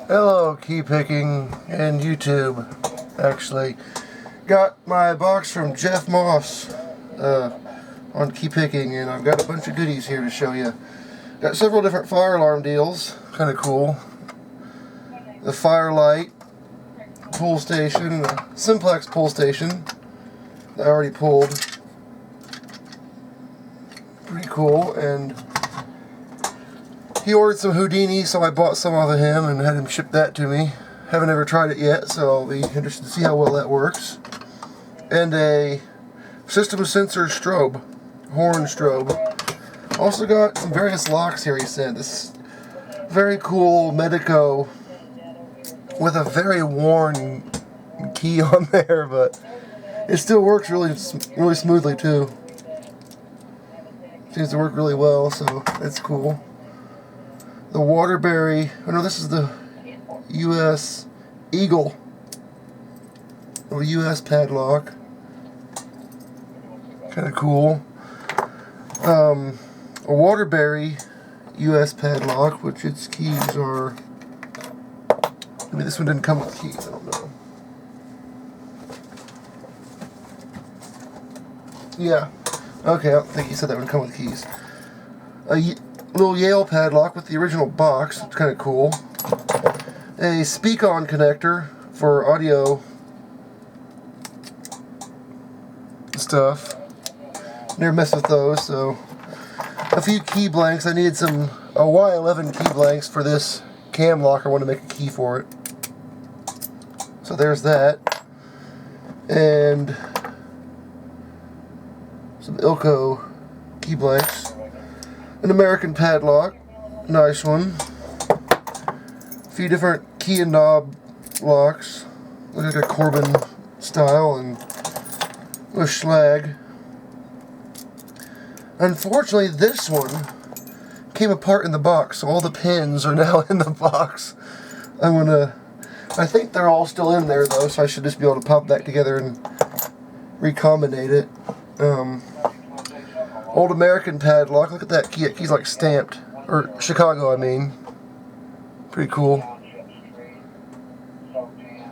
Hello, key picking and YouTube. Actually, got my box from Jeff Moss on key picking, and I've got a bunch of goodies here to show you. Got several different fire alarm deals, kind of cool. The Firelight pull station, the Simplex pull station that I already pulled. Pretty cool. And he ordered some Houdini, so I bought some off of him and had him ship that to me. Haven't ever tried it yet, so I'll be interested to see how well that works. And a system sensor strobe, horn strobe. Also got some various locks here he sent. This very cool Medico with a very worn key on there, but it still works really smoothly too. Seems to work really well, so that's cool. The Waterbury, oh no, this is the US Eagle, or US padlock. Kind of cool. A Waterbury US padlock, which its keys are. Maybe this one didn't come with keys. I don't know. Yeah. Okay, I don't think he said that would come with keys. A little Yale padlock with the original box. It's kind of cool. A speak-on connector for audio stuff. Never messed with those, so. A few key blanks. I needed some Y11 key blanks for this cam lock. I want to make a key for it. So there's that. And some Ilko key blanks. An American padlock. Nice one. A few different key and knob locks. Looks like a Corbin style and with schlag. Unfortunately, this one came apart in the box, so all the pins are now in the box. I think they're all still in there though, so I should just be able to pop that together and recombinate it. Old American padlock, look at that key, key's like stamped, or Chicago I mean. Pretty cool.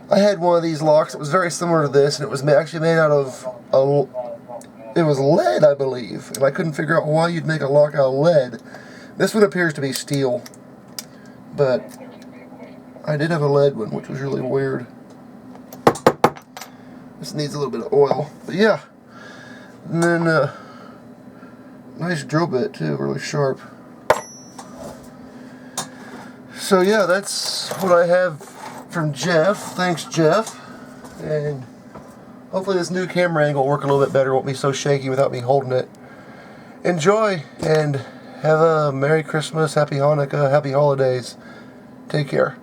I had one of these locks that was very similar to this, and it was actually made out of it was lead, I believe, and I couldn't figure out why you'd make a lock out of lead. This one appears to be steel, but I did have a lead one, which was really weird. This needs a little bit of oil, but yeah. And then nice drill bit too, really sharp. So yeah, that's what I have from Jeff. Thanks, Jeff. And hopefully this new camera angle will work a little bit better. Won't be so shaky without me holding it. Enjoy and have a Merry Christmas, Happy Hanukkah, Happy Holidays. Take care.